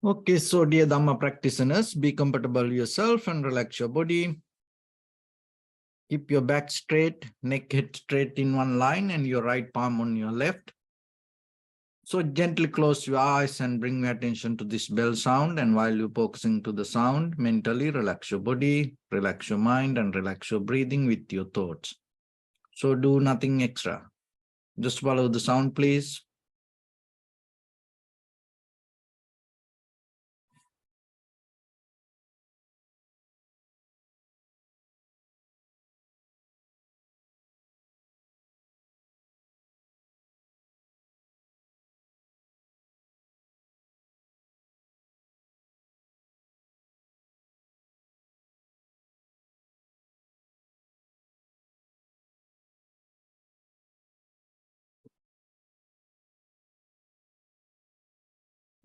Okay, so dear Dharma practitioners, be comfortable yourself and relax your body. Keep your back straight, neck head straight in one line and your right palm on your left. So gently close your eyes and bring your attention to this bell sound. And while you're focusing to the sound, mentally relax your body, relax your mind, and relax your breathing with your thoughts. So do nothing extra. Just follow the sound, please.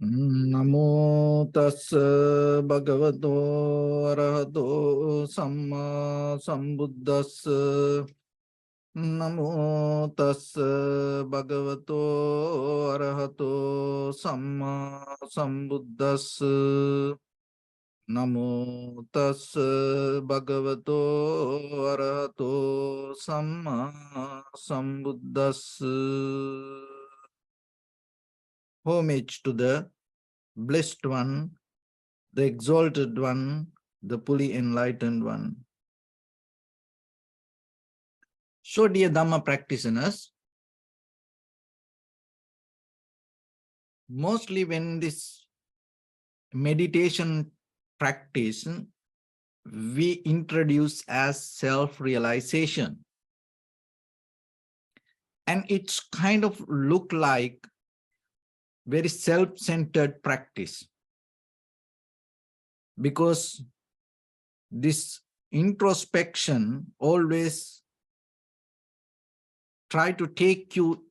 Namo tassa bhagavato arahato samma sambuddhassa. Namo tassa bhagavato arahato samma sambuddhassa. Namo tassa bhagavato arahato samma sambuddhassa. Homage to the Blessed One, the Exalted One, the fully enlightened One. So, dear Dhamma practitioners, mostly when this meditation practice, we introduce as self-realization. And it's kind of look like very self-centered practice. Because this introspection always try to take you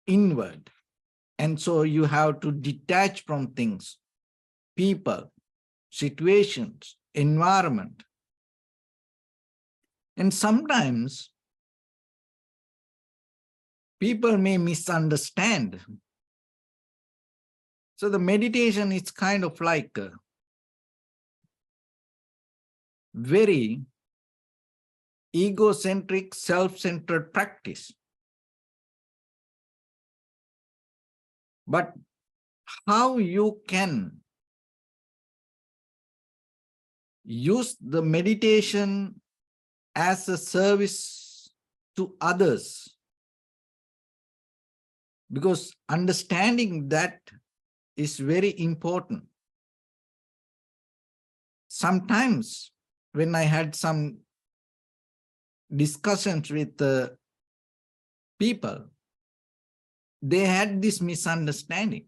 inward. And so you have to detach from things, people, situations, environment. And sometimes people may misunderstand. So the meditation is kind of like a very egocentric, self-centered practice. But how you can use the meditation as a service to others, because understanding that is very important. Sometimes when I had some discussions with people, they had this misunderstanding.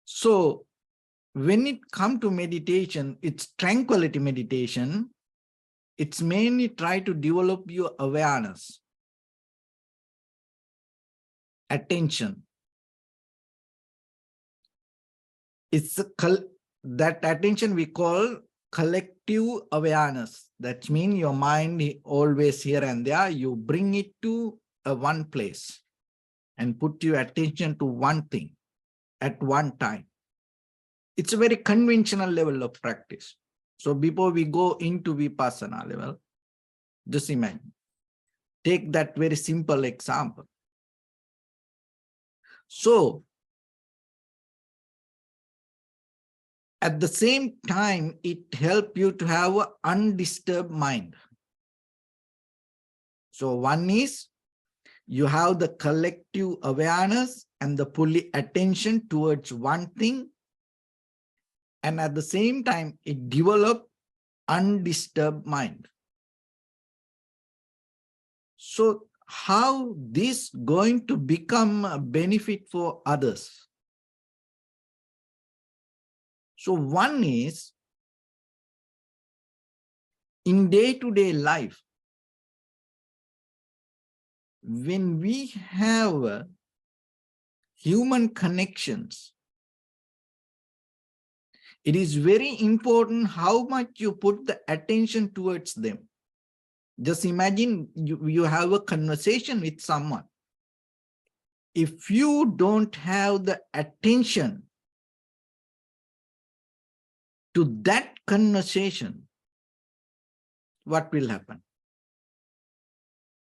So when it comes to meditation, it's tranquility meditation. It's mainly try to develop your awareness, attention. It's that attention we call collective awareness. That means your mind always here and there, you bring it to one place and put your attention to one thing at one time. It's a very conventional level of practice. So before we go into Vipassana level, just imagine, take that very simple example. So at the same time, it helps you to have an undisturbed mind. So one is you have the collective awareness and the fully attention towards one thing. And at the same time, it develops undisturbed mind. So how this going to become a benefit for others? So one is in day-to-day life, when we have human connections, it is very important how much you put the attention towards them. Just imagine you have a conversation with someone. If you don't have the attention to that conversation, what will happen?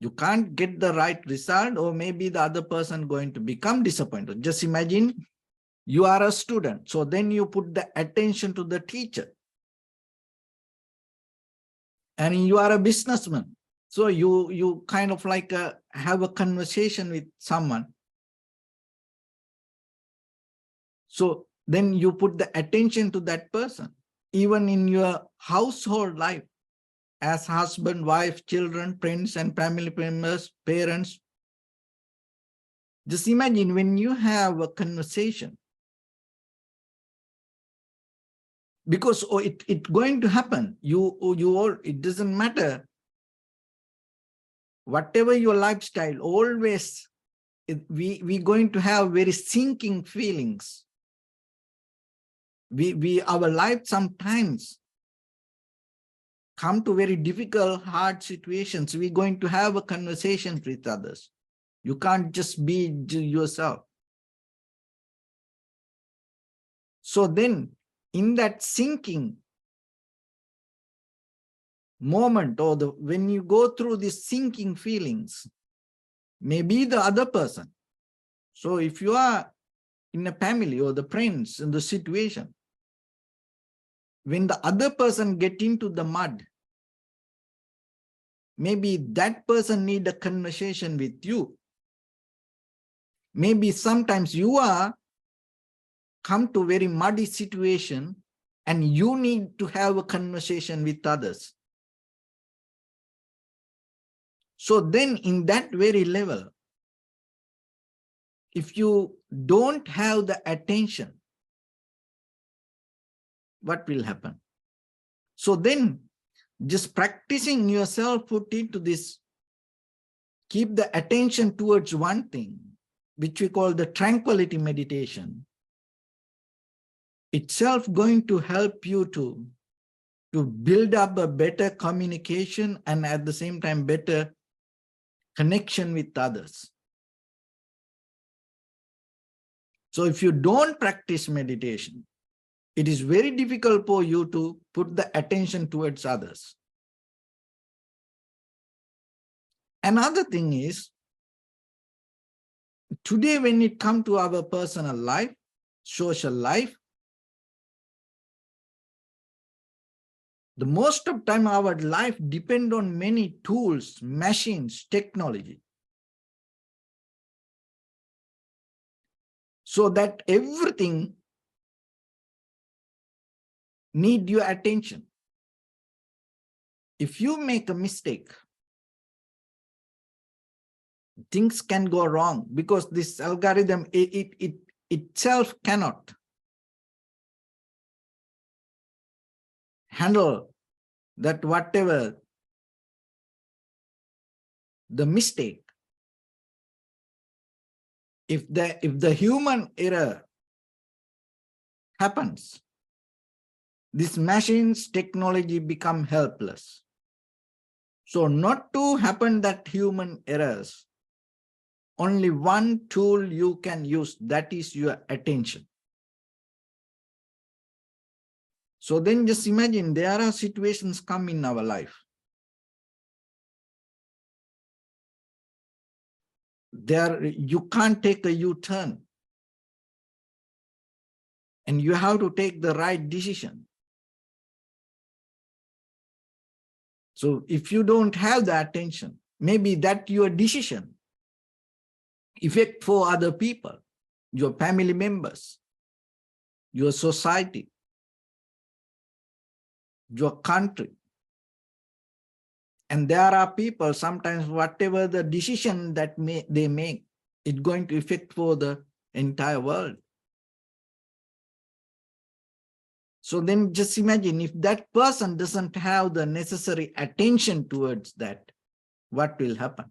You can't get the right result, or maybe the other person going to become disappointed. Just imagine you are a student. So then you put the attention to the teacher. And you are a businessman. So you kind of like have a conversation with someone. So then you put the attention to that person. Even in your household life, as husband, wife, children, friends, and family members, parents. Just imagine when you have a conversation, because it's going to happen. It doesn't matter. Whatever your lifestyle, always we're going to have very sinking feelings. Our life sometimes come to very difficult, hard situations. We're going to have a conversation with others. You can't just be yourself. So then, in that sinking moment, or when you go through these sinking feelings, maybe the other person. So if you are in a family or the friends in the situation, when the other person get into the mud, maybe that person need a conversation with you. Maybe sometimes you are come to very muddy situation and you need to have a conversation with others. So then in that very level, if you don't have the attention, what will happen? So then just practicing yourself, put into this, keep the attention towards one thing, which we call the tranquility meditation, itself going to help you to build up a better communication and at the same time better connection with others. So if you don't practice meditation, it is very difficult for you to put the attention towards others. Another thing is, today when it comes to our personal life, social life, the most of time our life depend on many tools, machines, technology. So that everything need your attention. If you make a mistake, things can go wrong because this algorithm, it itself cannot handle that whatever the mistake. If the human error happens, this machine's technology become helpless. So not to happen that human errors, only one tool you can use, that is your attention. So then just imagine there are situations come in our life. There you can't take a U-turn. And you have to take the right decision. So if you don't have the attention, maybe that your decision affect for other people, your family members, your society, your country. And there are people, sometimes whatever the decision that they make, it's going to affect for the entire world. So then just imagine if that person doesn't have the necessary attention towards that, what will happen?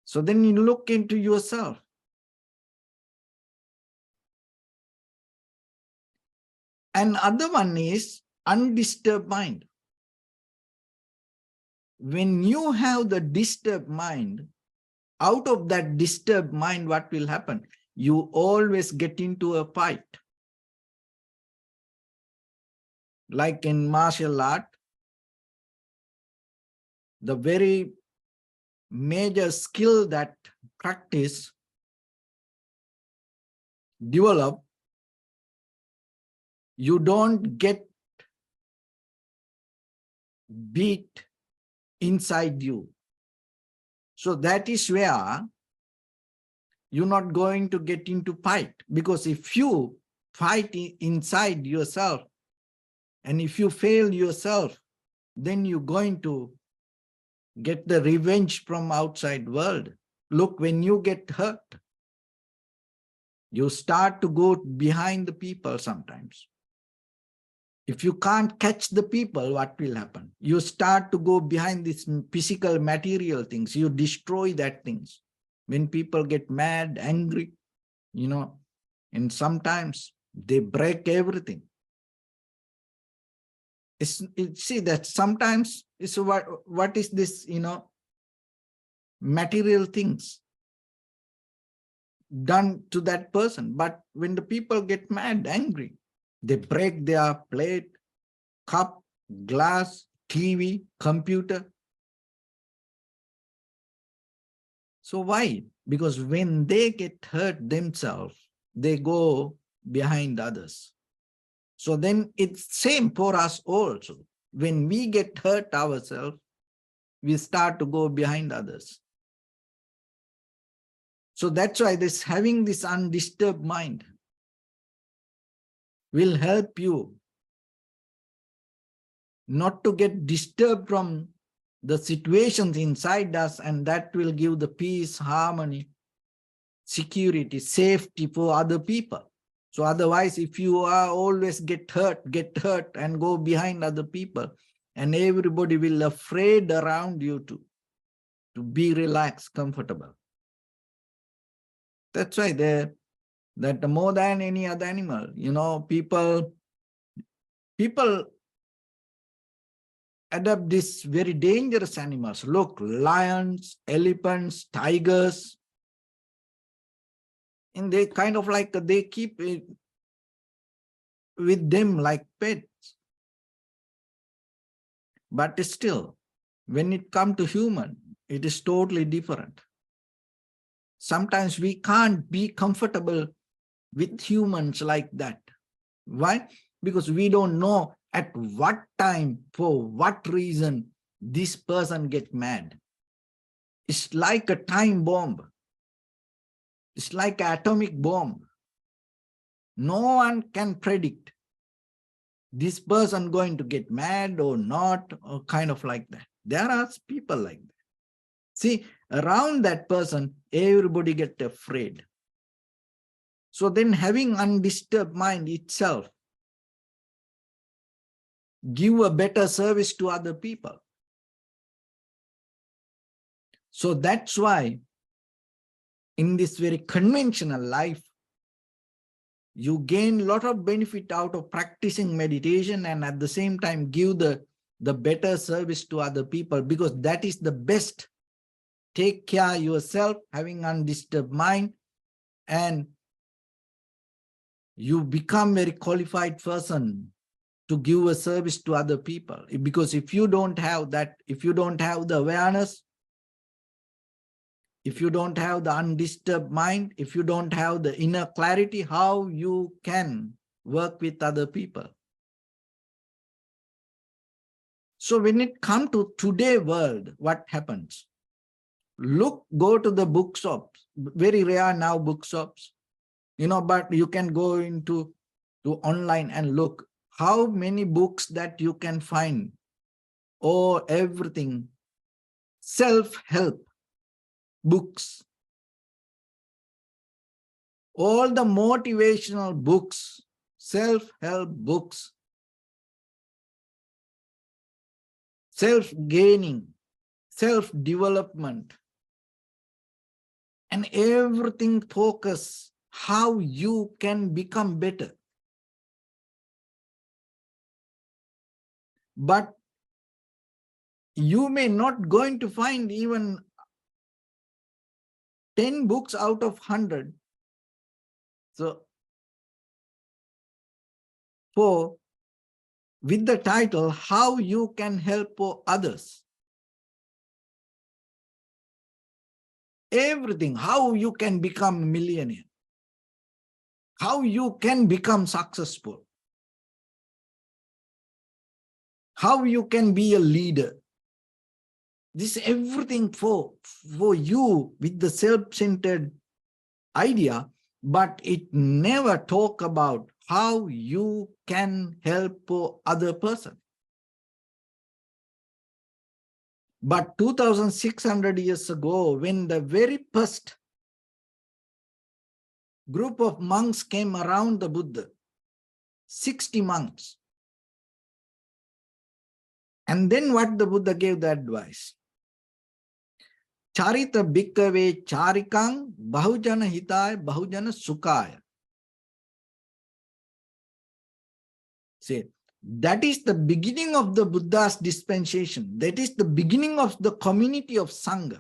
So then you look into yourself. And other one is undisturbed mind. When you have the disturbed mind, out of that disturbed mind, what will happen? You always get into a fight. Like in martial art, the very major skill that practice develop, you don't get beat inside you. So that is where you're not going to get into fight, because if you fight inside yourself and if you fail yourself, then you're going to get the revenge from outside world. Look, when you get hurt, you start to go behind the people sometimes. If you can't catch the people, what will happen? You start to go behind these physical material things. You destroy that things. When people get mad, angry, and sometimes they break everything. See that sometimes it's what is this, material things done to that person. But when the people get mad, angry, they break their plate, cup, glass, TV, computer. So why? Because when they get hurt themselves, they go behind others. So then it's same for us also. When we get hurt ourselves, we start to go behind others. So that's why having this undisturbed mind will help you not to get disturbed from the situations inside us, and that will give the peace, harmony, security, safety for other people. So otherwise, if you are always get hurt and go behind other people, and everybody will afraid around you to be relaxed, comfortable. That's why that more than any other animal, people adopt these very dangerous animals. Look, lions, elephants, tigers, and they kind of like, they keep it with them like pets. But still, when it comes to human, it is totally different. Sometimes we can't be comfortable with humans like that. Why? Because we don't know at what time, for what reason, this person gets mad. It's like a time bomb. It's like an atomic bomb. No one can predict this person going to get mad or not, or kind of like that. There are people like that. See, around that person, everybody gets afraid. So then having undisturbed mind itself give a better service to other people. So that's why in this very conventional life, you gain a lot of benefit out of practicing meditation, and at the same time give the better service to other people, because that is the best. Take care of yourself, having undisturbed mind, and you become very qualified person to give a service to other people. Because if you don't have that, if you don't have the awareness, if you don't have the undisturbed mind, if you don't have the inner clarity, how you can work with other people? So when it comes to today's world, what happens? Look, go to the bookshops. Very rare now bookshops, but you can go into online and look how many books that you can find, or everything self-help books, all the motivational books, self-help books, self-gaining, self-development, and everything focus how you can become better. But you may not going to find even 10 books out of 100. So for with the title, How You Can Help Others. Everything, how you can become a millionaire, how you can become successful, how you can be a leader. This everything for you with the self-centered idea, but it never talk about how you can help other person. But 2,600 years ago, when the very first group of monks came around the Buddha, 60 monks, and then what the Buddha gave the advice? Charita bhikkhave charikang bahujana hitaya bahujana sukhaya. See, that is the beginning of the Buddha's dispensation. That is the beginning of the community of Sangha.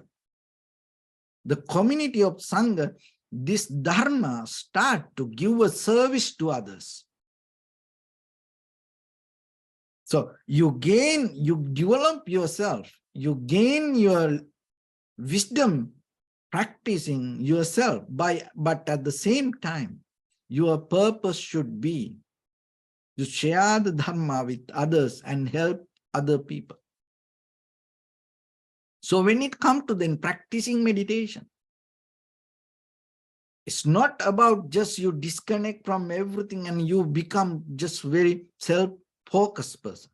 The community of Sangha, this Dharma start to give a service to others. So you develop yourself, you gain your wisdom practicing yourself but at the same time, your purpose should be to share the Dharma with others and help other people. So when it comes to then practicing meditation, it's not about just you disconnect from everything and you become just very self-focused person.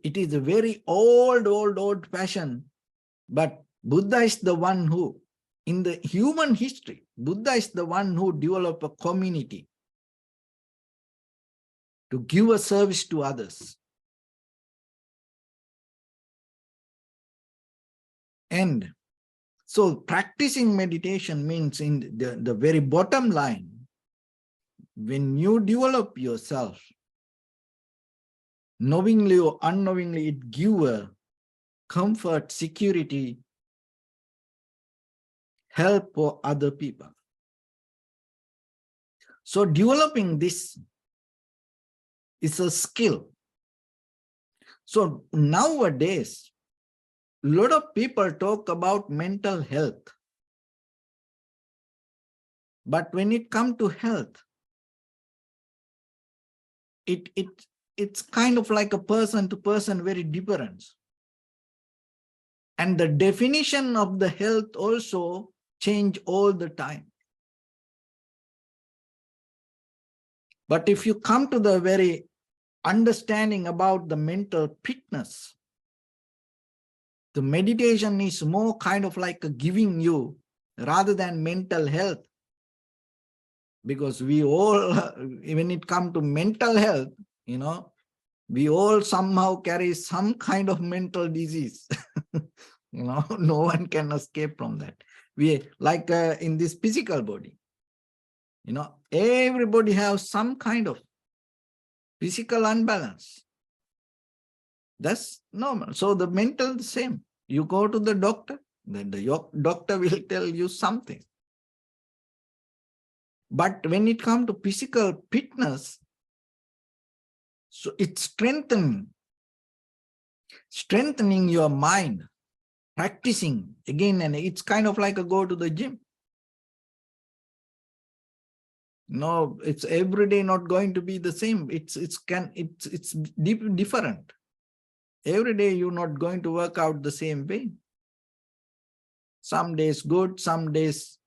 It is a very old fashion, but Buddha is the one who, in the human history, Buddha is the one who developed a community to give a service to others. And so practicing meditation means, in the very bottom line, when you develop yourself, knowingly or unknowingly, it gives a comfort, security, help for other people. So developing this is a skill. So nowadays, a lot of people talk about mental health. But when it comes to health, it's kind of like a person to person very different. And the definition of the health also change all the time. But if you come to the very understanding about the mental fitness, the meditation is more kind of like a giving you rather than mental health. Because we all, when it comes to mental health, we all somehow carry some kind of mental disease. No one can escape from that. We like in this physical body, everybody has some kind of physical unbalance. That's normal. So the mental, the same. You go to the doctor, then the doctor will tell you something. But when it comes to physical fitness, so it's strengthening your mind, practicing again, and it's kind of like a go to the gym. No, it's every day not going to be the same. It's different. Every day you're not going to work out the same way. Some days good, some days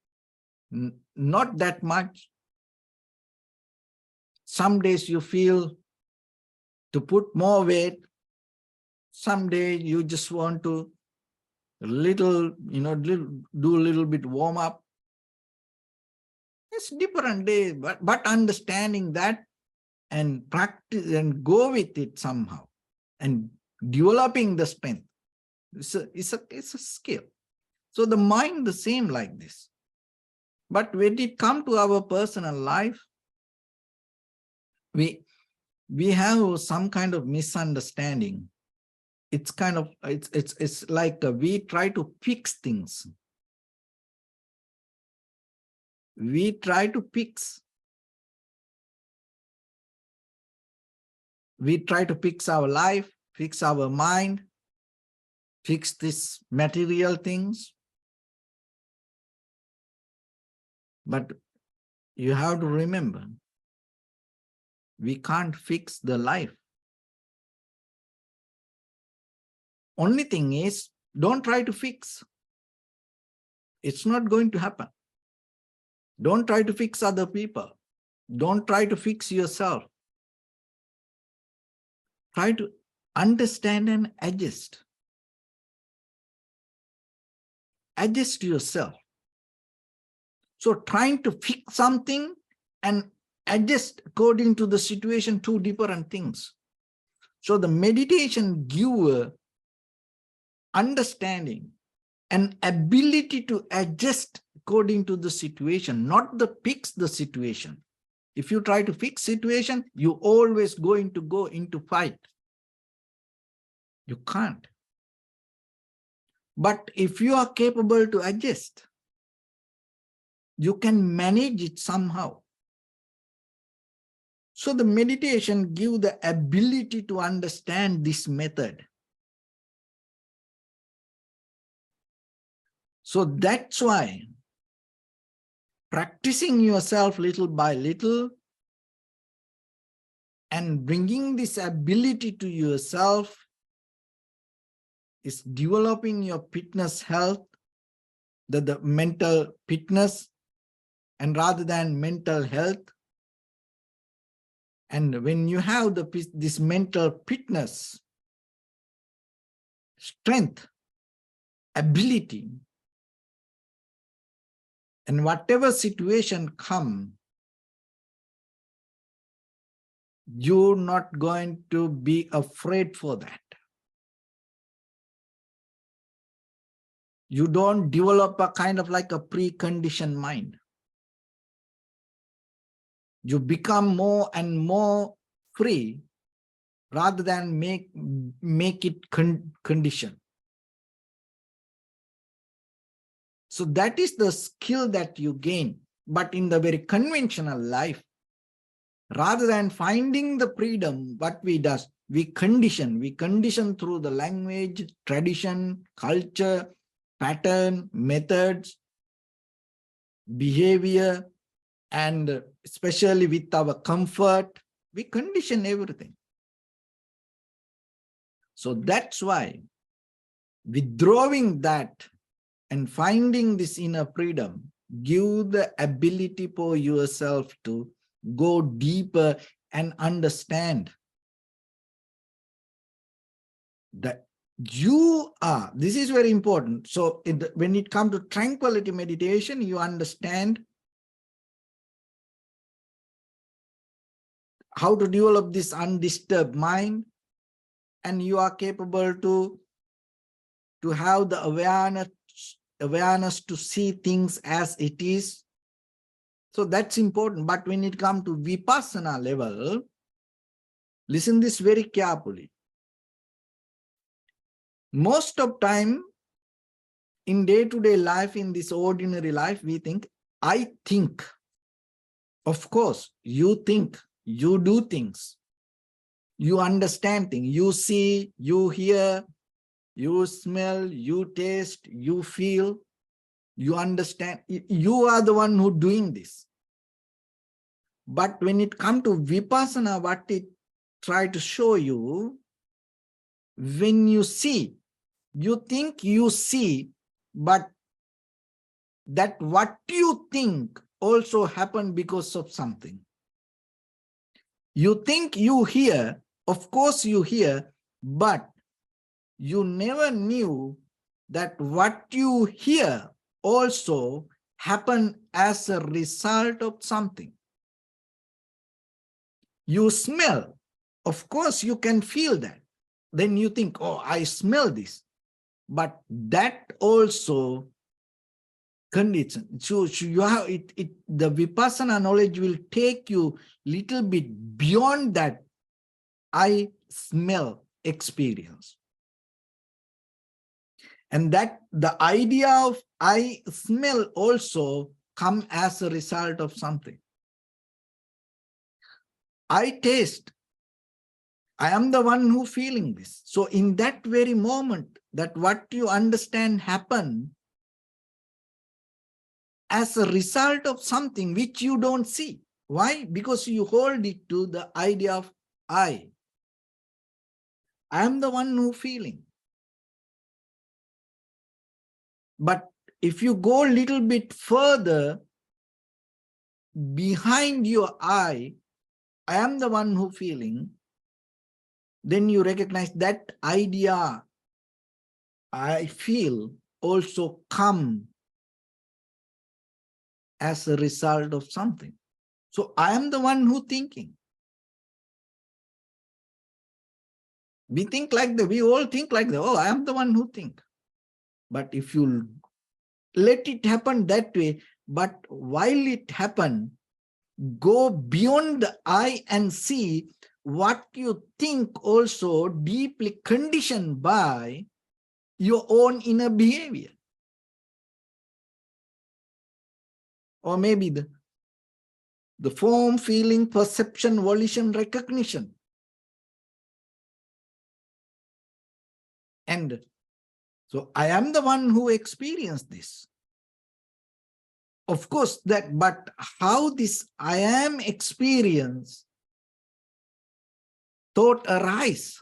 not that much. Some days you feel to put more weight. Some days you just want to do a little bit warm up. It's different days, but understanding that and practice and go with it somehow and developing the strength. It's a skill. So the mind the same like this. But when it comes to our personal life, we have some kind of misunderstanding. It's kind of, it's like we try to fix things. We try to fix. We try to fix our life, fix our mind, fix these material things. But you have to remember, we can't fix the life. Only thing is, don't try to fix. It's not going to happen. Don't try to fix other people. Don't try to fix yourself. Try to understand and adjust. Adjust yourself. So trying to fix something and adjust according to the situation, two different things. So the meditation gives understanding and ability to adjust according to the situation, not the fix the situation. If you try to fix situation, you always going to go into fight. You can't. But if you are capable to adjust, you can manage it somehow. So the meditation gives the ability to understand this method. So that's why practicing yourself little by little and bringing this ability to yourself is developing your fitness health, the mental fitness, and rather than mental health. And when you have this mental fitness, strength, ability, and whatever situation come, you're not going to be afraid for that. You don't develop a kind of like a preconditioned mind. You become more and more free rather than make it condition. So that is the skill that you gain. But in the very conventional life, rather than finding the freedom, what we do, we condition through the language, tradition, culture, pattern, methods, behavior, and especially with our comfort, we condition everything. So that's why withdrawing that and finding this inner freedom give the ability for yourself to go deeper and understand that you are, this is very important. So when it comes to tranquility meditation, you understand how to develop this undisturbed mind, and you are capable to have the awareness to see things as it is. So that's important. But when it comes to vipassana level, listen this very carefully. Most of time in day-to-day life, in this ordinary life, we think, I think. Of course, you think, you do things, you understand things, you see, you hear, you smell, you taste, you feel, you understand. You are the one who doing this. But when it comes to vipassana, what it try to show you, when you see, you think you see, but that what you think also happened because of something. You think you hear, of course you hear, but you never knew that what you hear also happened as a result of something. You smell, of course you can feel that. Then you think, oh, I smell this. But that also condition. So you have the vipassana knowledge will take you little bit beyond that I smell experience. And that the idea of I smell also come as a result of something. I taste. I am the one who feeling this. So in that very moment, that what you understand happen as a result of something which you don't see. Why? Because you hold it to the idea of I. I am the one who feeling. But if you go a little bit further behind your I am the one who feeling, then you recognize that idea, I feel, also come as a result of something. So I am the one who thinking. We think like that, we all think like that, oh, I am the one who think. But if you let it happen that way, but while it happen, go beyond the I and see what you think also deeply conditioned by your own inner behavior. Or maybe the form, feeling, perception, volition, recognition. And so I am the one who experienced this. Of course, but how this I am experience thought arise?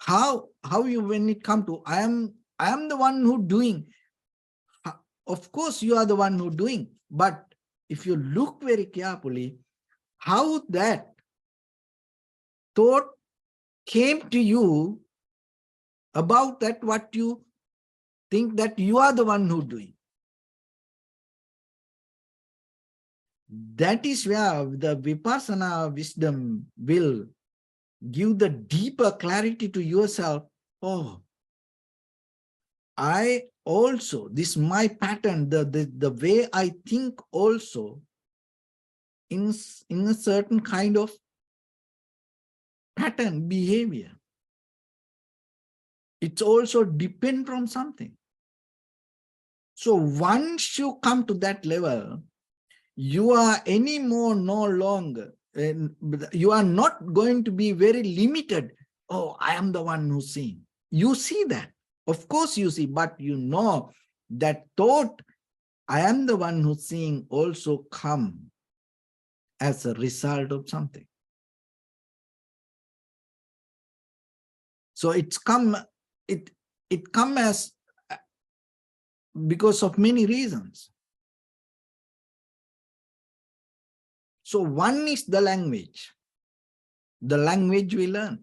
How you, when it come to I am the one who doing. Of course, you are the one who doing, but if you look very carefully, how that thought came to you about that, what you think that you are the one who doing. That is where the vipassana wisdom will give the deeper clarity to yourself. Oh, I also, this my pattern, the way I think also in a certain kind of pattern behavior. It's also depend from something. So once you come to that level, you are anymore no longer, you are not going to be very limited. Oh, I am the one who's seeing. You see that. Of course you see, but you know that thought, I am the one who's seeing, also come as a result of something. So it come as because of many reasons. So one is the language we learn,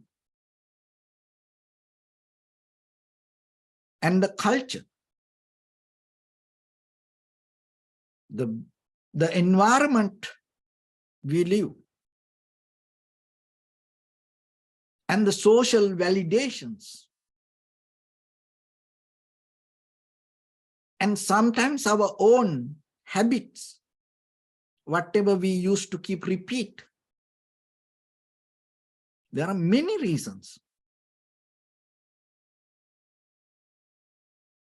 and the culture, the environment we live, and the social validations, and sometimes our own habits, whatever we used to keep repeat. There are many reasons.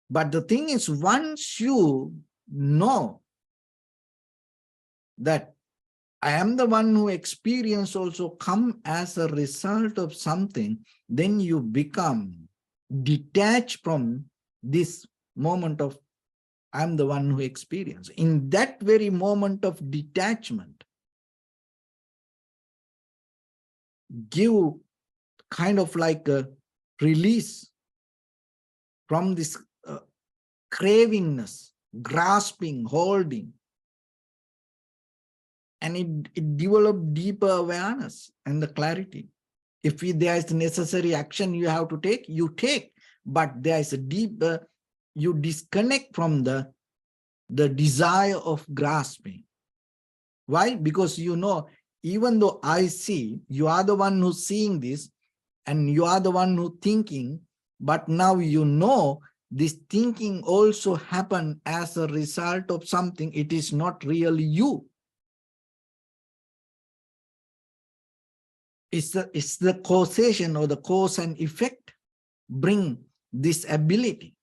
But the thing is, once you know that I am the one who experience also come as a result of something, then you become detached from this moment of I'm the one who experience. In that very moment of detachment, give kind of like a release from this cravingness, grasping, holding, and it develop deeper awareness and the clarity. If there is necessary action you have to take, you take, but there is a deeper, you disconnect from the desire of grasping. Why? Because you know, even though I see, you are the one who's seeing this, and you are the one who thinking, but now you know this thinking also happened as a result of something. It is not really you. It's the causation or the cause and effect bring this ability.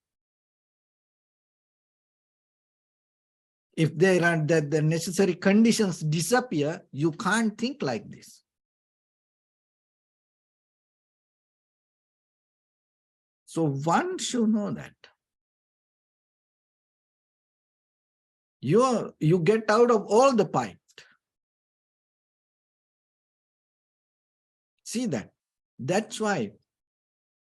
If there are the necessary conditions disappear, you can't think like this. So one should know that. You get out of all the pipe. See that. That's why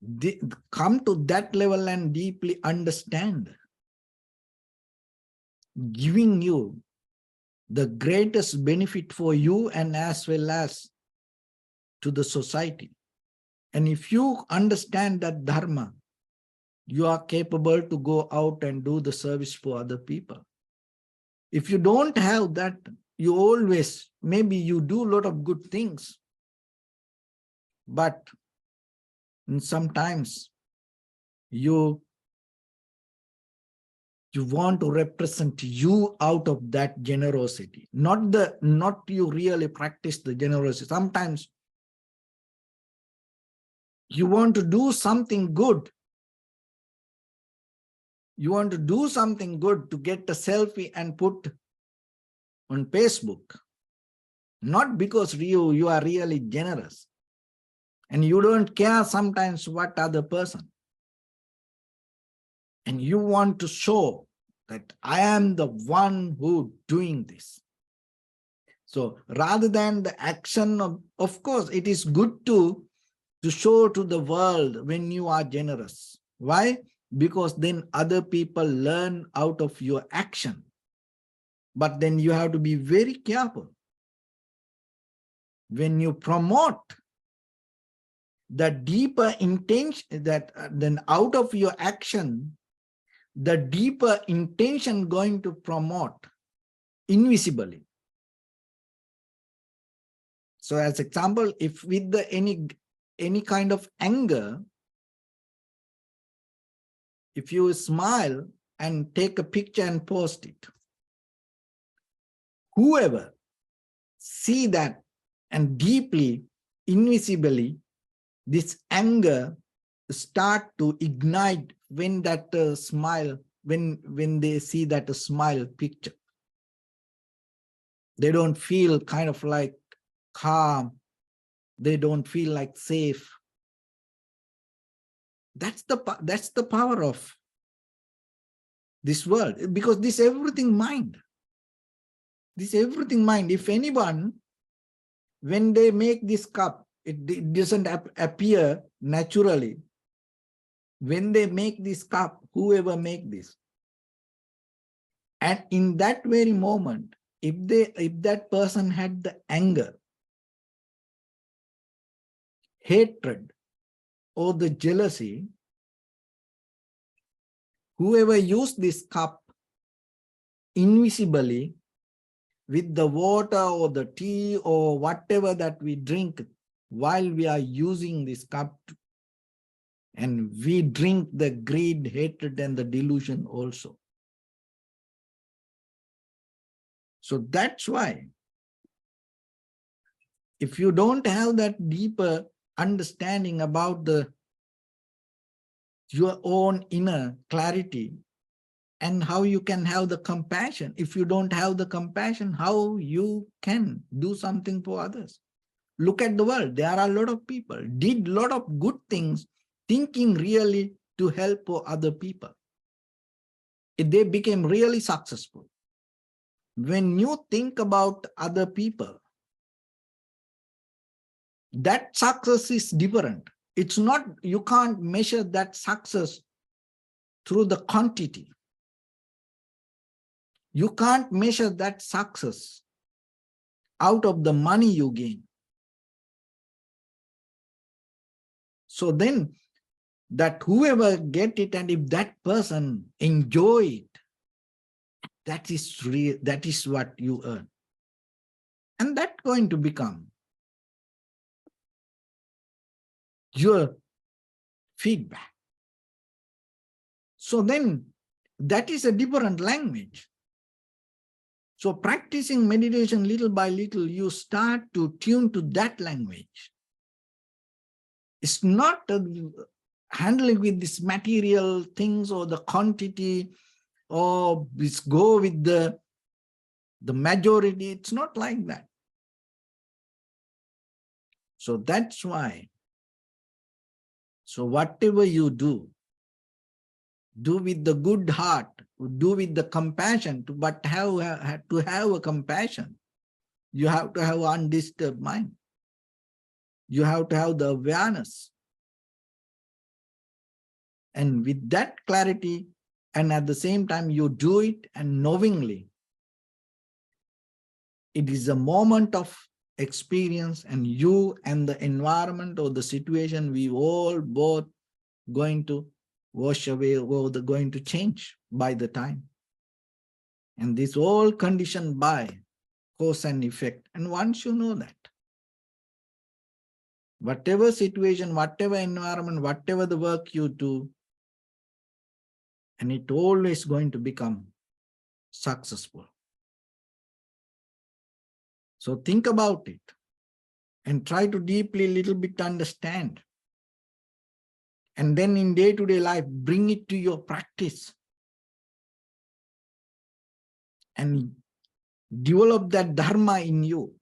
they come to that level and deeply understand, giving you the greatest benefit for you and as well as to the society. And if you understand that Dharma, you are capable to go out and do the service for other people. If you don't have that, you always, maybe you do a lot of good things, but sometimes you want to represent you out of that generosity, not you really practice the generosity. Sometimes you want to do something good. You want to do something good to get a selfie and put on Facebook, not because you are really generous and you don't care sometimes what other person. And you want to show that I am the one who doing this. So rather than the action of course, it is good to show to the world when you are generous. Why? Because then other people learn out of your action. But then you have to be very careful. When you promote the deeper intention, that then out of your action, the deeper intention going to promote invisibly. So as example, if with the any kind of anger, if you smile and take a picture and post it, whoever see that and deeply, invisibly, this anger start to ignite when that smile, when they see that smile picture. They don't feel kind of like calm. They don't feel like safe. That's the power of this world, because this everything mind. This everything mind. If anyone, when they make this cup, it doesn't appear naturally. When they make this cup, whoever make this, and in that very moment, if that person had the anger, hatred, or the jealousy, whoever used this cup invisibly with the water or the tea or whatever that we drink while we are using this cup, and we drink the greed, hatred, and the delusion also. So that's why, if you don't have that deeper understanding about your own inner clarity and how you can have the compassion, if you don't have the compassion, how you can do something for others? Look at the world. There are a lot of people did a lot of good things, thinking really to help for other people. They became really successful. When you think about other people, that success is different. It's not, you can't measure that success through the quantity. You can't measure that success out of the money you gain. So then, that whoever get it, and if that person enjoy it, that is real, that is what you earn. And that's going to become your feedback. So then, that is a different language. So practicing meditation little by little, you start to tune to that language. It's not handling with this material things or the quantity, or go with the The majority, it's not like that. So that's why. So whatever you do with the good heart, do with the compassion, but to have a compassion. You have to have undisturbed mind. You have to have the awareness. And with that clarity, and at the same time you do it and knowingly, it is a moment of experience, and you and the environment or the situation, we all both going to wash away or going to change by the time. And this all conditioned by cause and effect. And once you know that, whatever situation, whatever environment, whatever the work you do, and it always going to become successful. So think about it and try to deeply little bit understand. And then in day-to-day life, bring it to your practice and develop that Dharma in you.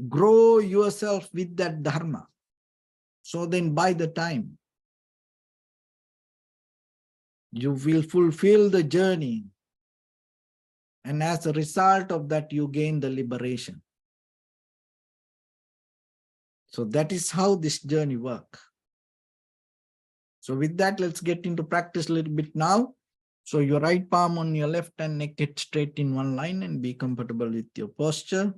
Grow yourself with that Dharma. So then by the time you will fulfill the journey, and as a result of that, you gain the liberation. So that is how this journey works. So with that, let's get into practice a little bit now. So your right palm on your left and neck it straight in one line, and be comfortable with your posture.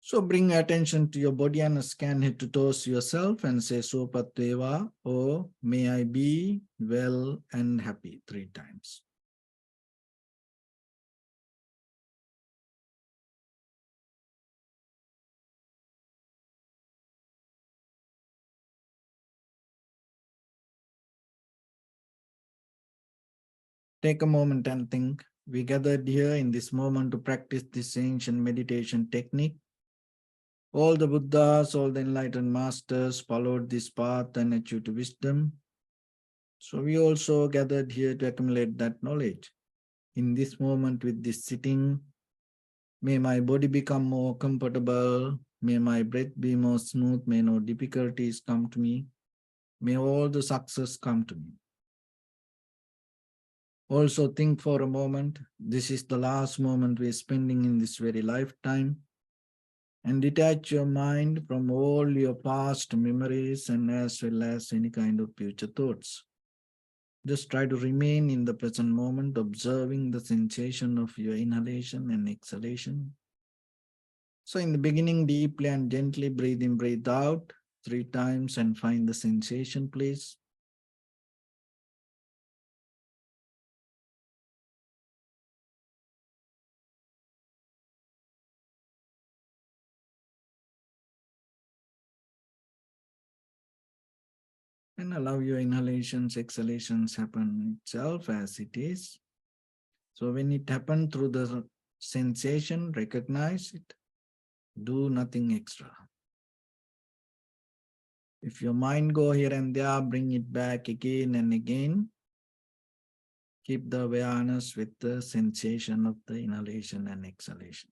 So bring attention to your body and scan head to toes yourself and say Sopateva, or may I be well and happy 3 times. Take a moment and think. We gathered here in this moment to practice this ancient meditation technique. All the Buddhas, all the enlightened masters followed this path and achieved wisdom. So we also gathered here to accumulate that knowledge. In this moment with this sitting, may my body become more comfortable. May my breath be more smooth. May no difficulties come to me. May all the success come to me. Also think for a moment, this is the last moment we're spending in this very lifetime, and detach your mind from all your past memories and as well as any kind of future thoughts. Just try to remain in the present moment, observing the sensation of your inhalation and exhalation. So in the beginning, deeply and gently breathe in, breathe out 3 times and find the sensation, please. And allow your inhalations, exhalations happen itself as it is. So when it happens through the sensation, recognize it. Do nothing extra. If your mind go here and there, bring it back again and again. Keep the awareness with the sensation of the inhalation and exhalation.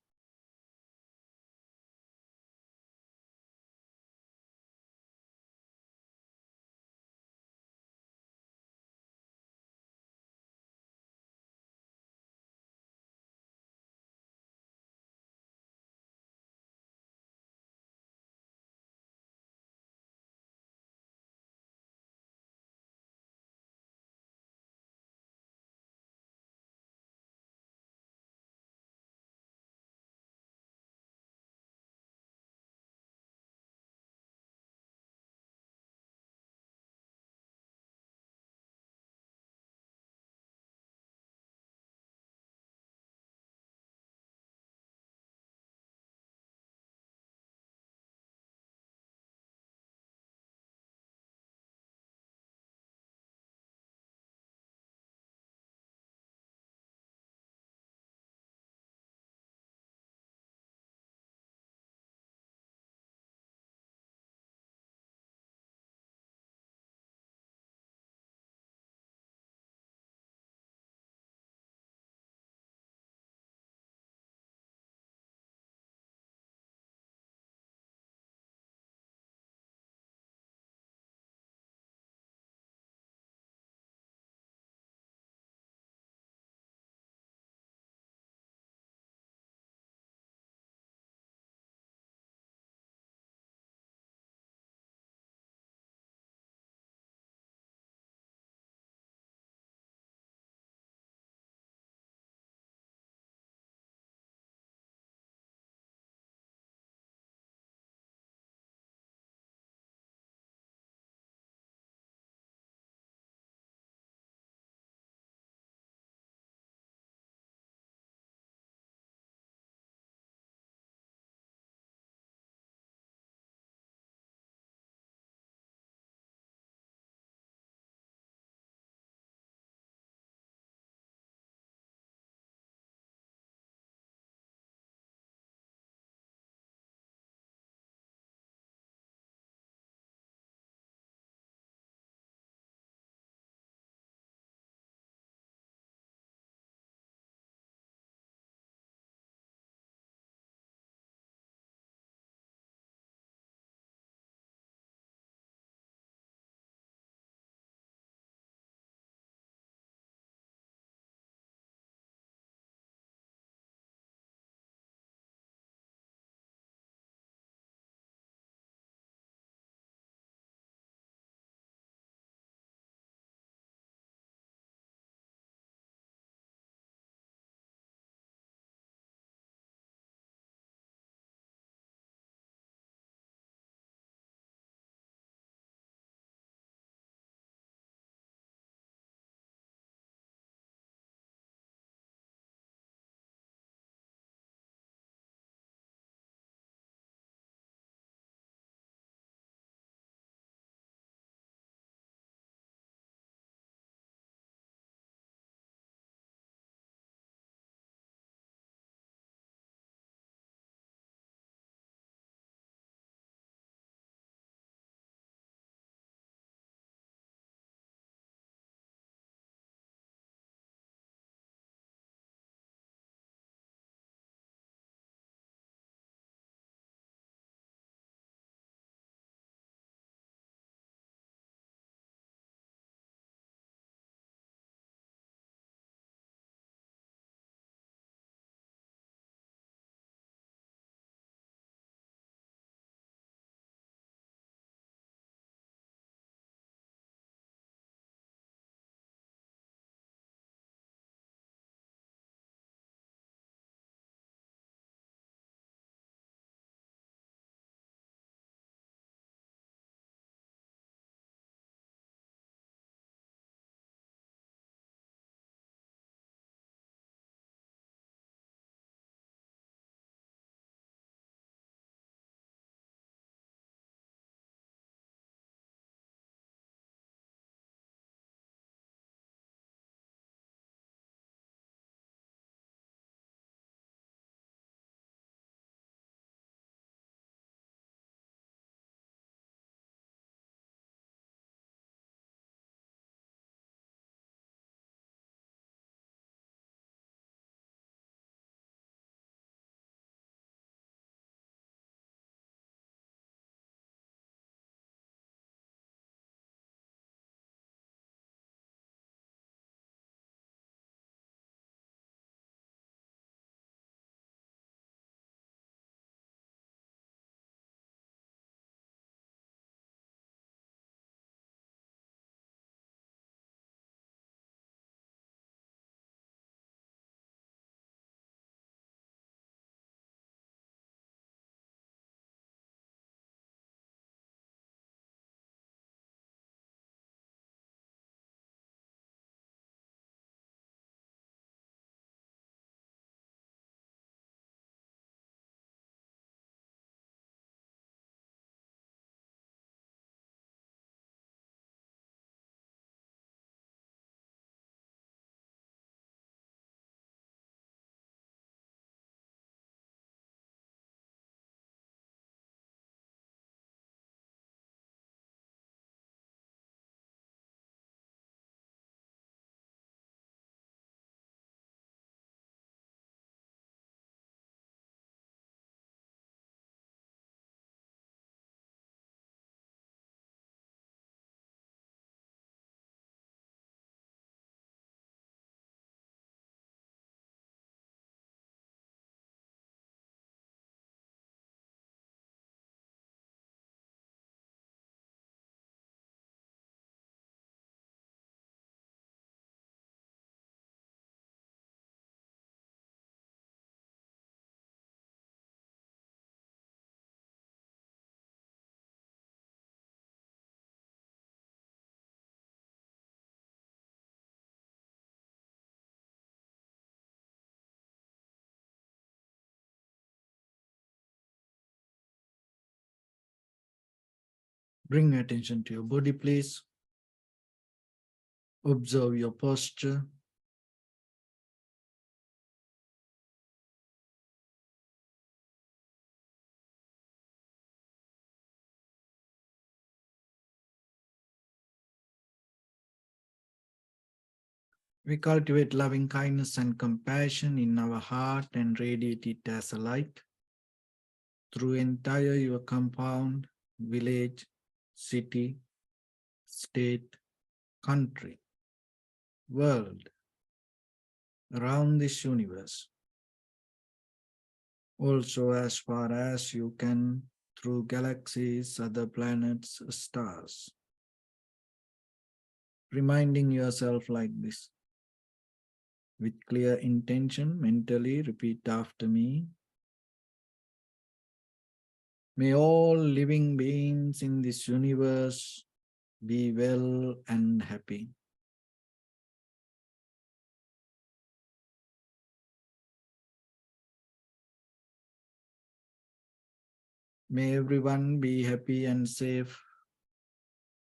Bring attention to your body, please. Observe your posture. We cultivate loving kindness and compassion in our heart and radiate it as a light through entire your compound, village, city, state, country, world, around this universe. Also as far as you can through galaxies, other planets, stars. Reminding yourself like this. With clear intention, mentally repeat after me. May all living beings in this universe be well and happy. May everyone be happy and safe,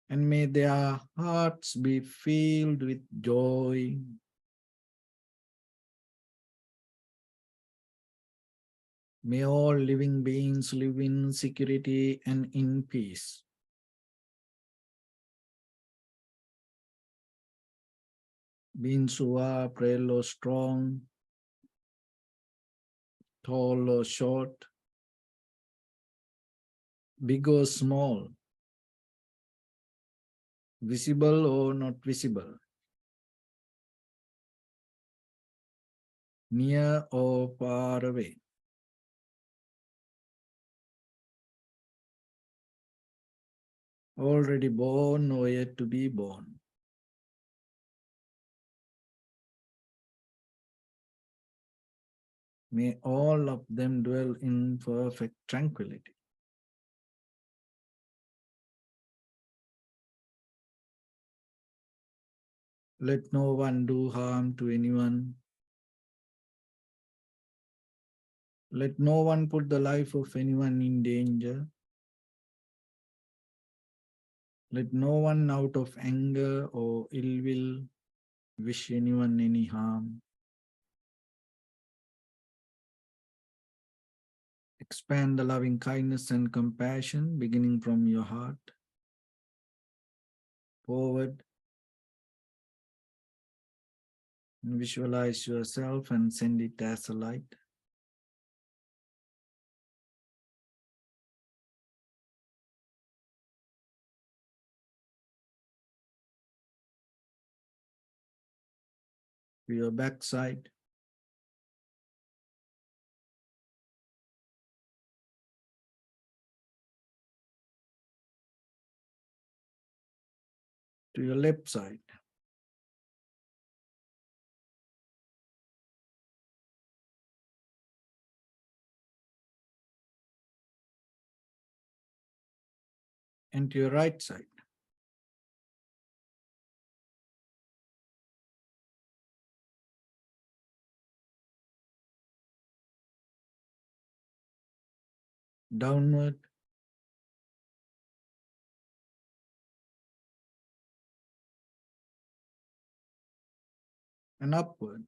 and may their hearts be filled with joy. May all living beings live in security and in peace. Beings who are frail or strong, tall or short, big or small, visible or not visible, near or far away. Already born or yet to be born. May all of them dwell in perfect tranquility. Let no one do harm to anyone. Let no one put the life of anyone in danger. Let no one out of anger or ill will wish anyone any harm. Expand the loving kindness and compassion beginning from your heart, forward, and visualize yourself and send it as a light. To your backside, to your left side, and to your right side. Downward, and upward.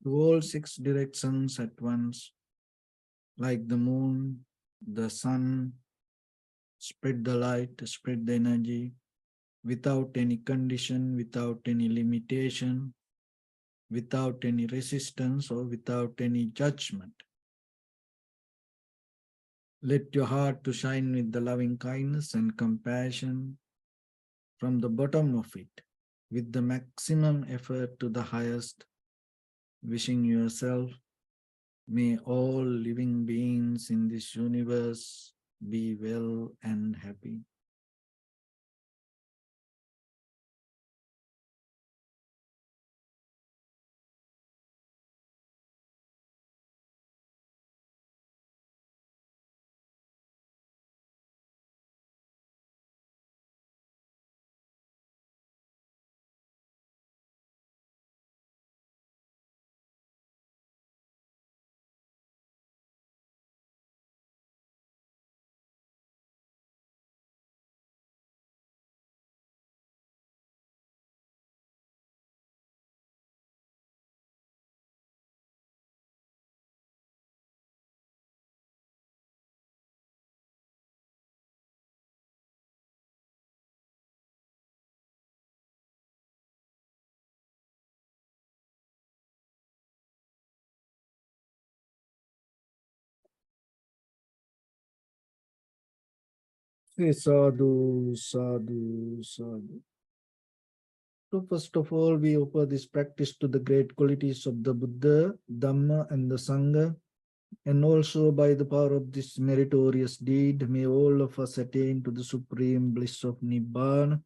To all 6 directions at once, like the moon, the sun, spread the light, spread the energy, without any condition, without any limitation, without any resistance or without any judgment. Let your heart to shine with the loving kindness and compassion from the bottom of it, with the maximum effort to the highest, wishing yourself, may all living beings in this universe be well and happy. Say sadhu, sadhu, sadhu. So first of all, we offer this practice to the great qualities of the Buddha, Dhamma, and the Sangha. And also by the power of this meritorious deed, may all of us attain to the supreme bliss of Nibbana.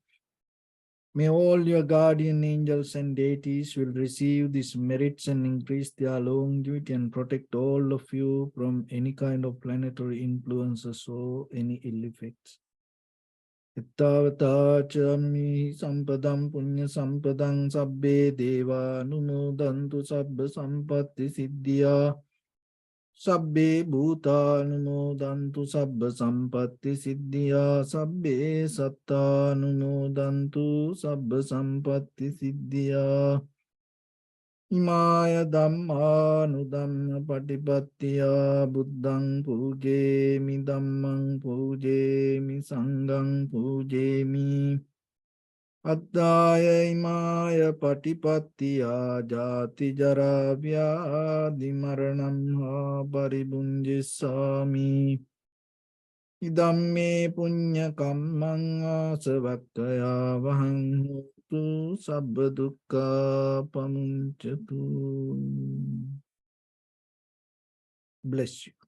May all your guardian angels and deities will receive these merits and increase their longevity and protect all of you from any kind of planetary influences or any ill effects. Ittavata chammi sampadam punya sampadam sabbe deva numodantu sabba sampatti siddhya. Sabbe bhutanumodantu sabba sampatti siddhya. Sabbe sattanumodantu sabba sampatti siddhya. Imaya dhammanudhamma patipattiya buddhang pujemi dhammang pujemi sanghang pujemi. Attaya imaya patipattiya jati jara vyadi maranam ha paribunjissami. Idamme punya kammang asavakkaya vahang hotu sabba dukkha pamuncatu. Bless you.